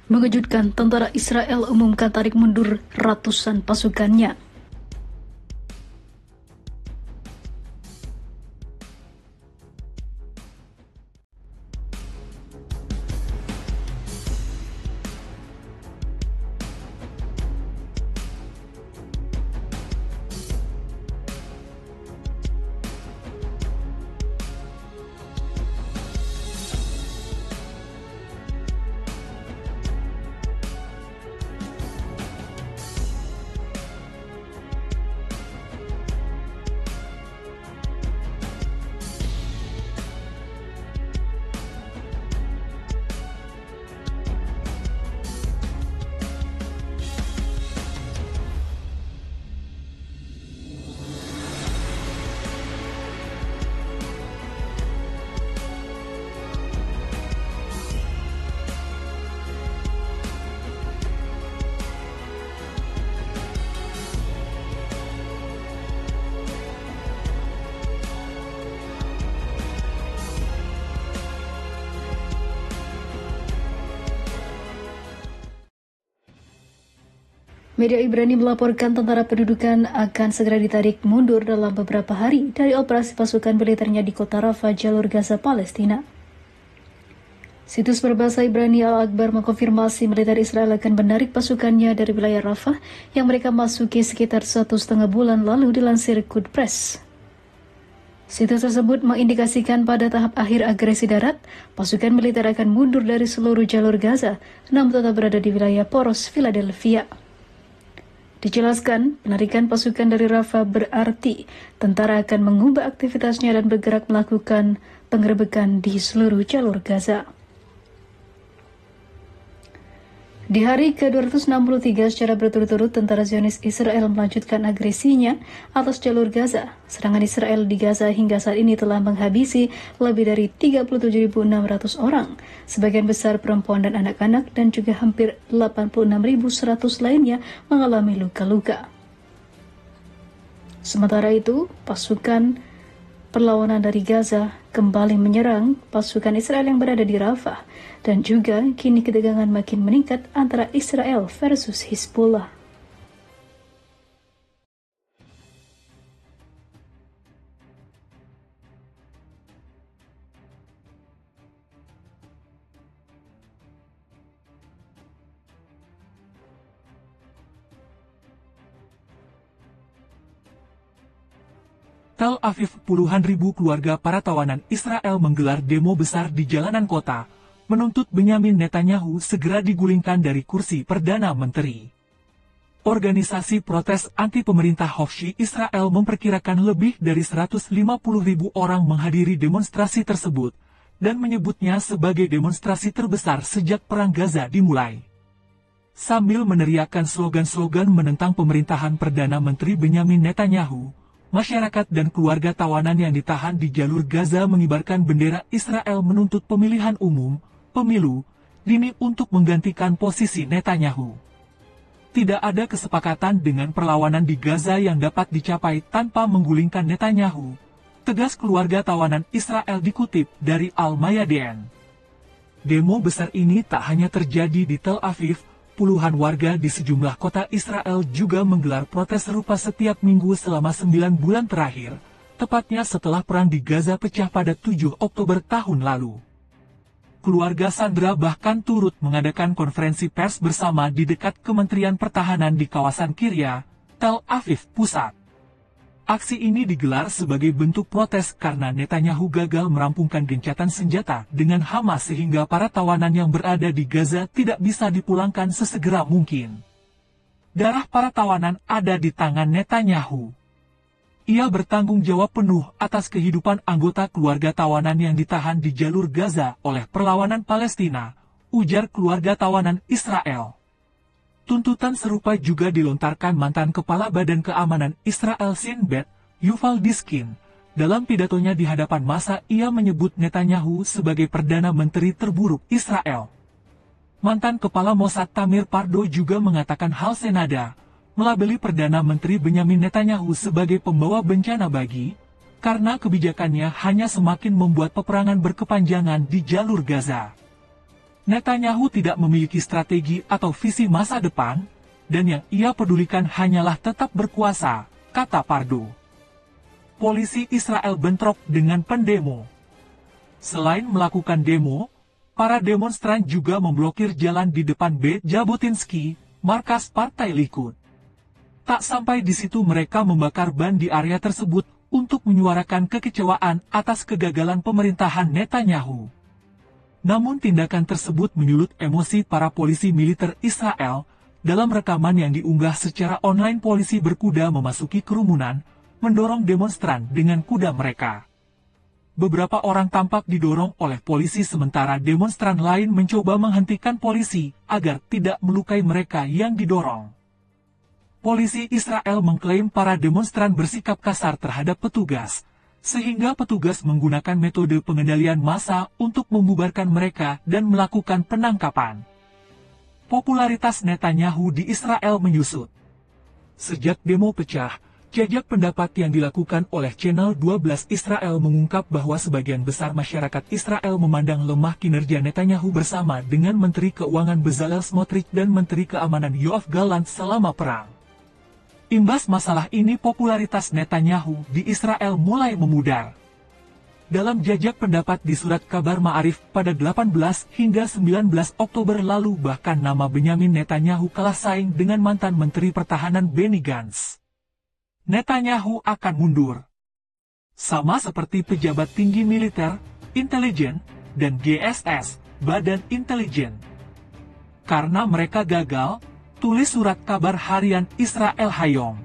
Mengejutkan, tentara Israel umumkan tarik mundur ratusan pasukannya. Media Ibrani melaporkan tentara pendudukan akan segera ditarik mundur dalam beberapa hari dari operasi pasukan militernya di kota Rafah, jalur Gaza, Palestina. Situs berbahasa Ibrani Al-Akbar mengkonfirmasi militer Israel akan menarik pasukannya dari wilayah Rafah yang mereka masuki sekitar 1,5 bulan lalu, dilansir Quds Press. Situs tersebut mengindikasikan pada tahap akhir agresi darat, pasukan militer akan mundur dari seluruh jalur Gaza, namun tetap berada di wilayah poros Philadelphia. Dijelaskan, penarikan pasukan dari Rafah berarti tentara akan mengubah aktivitasnya dan bergerak melakukan penggerebekan di seluruh jalur Gaza. Di hari ke-263 secara berturut-turut, tentara Zionis Israel melanjutkan agresinya atas jalur Gaza. Serangan Israel di Gaza hingga saat ini telah menghabisi lebih dari 37.600 orang, sebagian besar perempuan dan anak-anak, dan juga hampir 86.100 lainnya mengalami luka-luka. Sementara itu, pasukan perlawanan dari Gaza kembali menyerang pasukan Israel yang berada di Rafah, dan juga kini ketegangan makin meningkat antara Israel versus Hizbullah. Tel Aviv, puluhan ribu keluarga para tawanan Israel menggelar demo besar di jalanan kota, menuntut Benyamin Netanyahu segera digulingkan dari kursi Perdana Menteri. Organisasi protes anti-pemerintah Hofshi Israel memperkirakan lebih dari 150.000 orang menghadiri demonstrasi tersebut, dan menyebutnya sebagai demonstrasi terbesar sejak Perang Gaza dimulai. Sambil meneriakkan slogan-slogan menentang pemerintahan Perdana Menteri Benyamin Netanyahu, masyarakat dan keluarga tawanan yang ditahan di jalur Gaza mengibarkan bendera Israel menuntut pemilihan umum, pemilu, dini untuk menggantikan posisi Netanyahu. Tidak ada kesepakatan dengan perlawanan di Gaza yang dapat dicapai tanpa menggulingkan Netanyahu, tegas keluarga tawanan Israel dikutip dari Al-Mayadeen. Demo besar ini tak hanya terjadi di Tel Aviv, puluhan warga di sejumlah kota Israel juga menggelar protes serupa setiap minggu selama 9 bulan terakhir, tepatnya setelah perang di Gaza pecah pada 7 Oktober tahun lalu. Keluarga Sandra bahkan turut mengadakan konferensi pers bersama di dekat Kementerian Pertahanan di kawasan Kiryat, Tel Aviv Pusat. Aksi ini digelar sebagai bentuk protes karena Netanyahu gagal merampungkan gencatan senjata dengan Hamas sehingga para tawanan yang berada di Gaza tidak bisa dipulangkan sesegera mungkin. Darah para tawanan ada di tangan Netanyahu. Ia bertanggung jawab penuh atas kehidupan anggota keluarga tawanan yang ditahan di jalur Gaza oleh perlawanan Palestina, ujar keluarga tawanan Israel. Tuntutan serupa juga dilontarkan mantan Kepala Badan Keamanan Israel Shin Bet, Yuval Diskin. Dalam pidatonya di hadapan massa, ia menyebut Netanyahu sebagai Perdana Menteri terburuk Israel. Mantan Kepala Mossad Tamir Pardo juga mengatakan hal senada, melabeli Perdana Menteri Benyamin Netanyahu sebagai pembawa bencana karena kebijakannya hanya semakin membuat peperangan berkepanjangan di jalur Gaza. Netanyahu tidak memiliki strategi atau visi masa depan, dan yang ia pedulikan hanyalah tetap berkuasa, kata Pardo. Polisi Israel bentrok dengan pendemo. Selain melakukan demo, para demonstran juga memblokir jalan di depan Beit Jabotinsky, markas Partai Likud. Tak sampai di situ mereka membakar ban di area tersebut untuk menyuarakan kekecewaan atas kegagalan pemerintahan Netanyahu. Namun tindakan tersebut menyulut emosi para polisi militer Israel. Dalam rekaman yang diunggah secara online, polisi berkuda memasuki kerumunan, mendorong demonstran dengan kuda mereka. Beberapa orang tampak didorong oleh polisi sementara demonstran lain mencoba menghentikan polisi agar tidak melukai mereka yang didorong. Polisi Israel mengklaim para demonstran bersikap kasar terhadap petugas, sehingga petugas menggunakan metode pengendalian massa untuk membubarkan mereka dan melakukan penangkapan. Popularitas Netanyahu di Israel menyusut. Sejak demo pecah, jajak pendapat yang dilakukan oleh Channel 12 Israel mengungkap bahwa sebagian besar masyarakat Israel memandang lemah kinerja Netanyahu bersama dengan Menteri Keuangan Bezalel Smotrich dan Menteri Keamanan Yoav Gallant selama perang. Imbas masalah ini, popularitas Netanyahu di Israel mulai memudar. Dalam jajak pendapat di surat kabar Ma'arif pada 18 hingga 19 Oktober lalu, bahkan nama Benyamin Netanyahu kalah saing dengan mantan Menteri Pertahanan Benny Gantz. Netanyahu akan mundur. Sama seperti pejabat tinggi militer, intelijen, dan GSS, Badan Intelijen. Karena mereka gagal, tulis surat kabar harian Israel Hayom.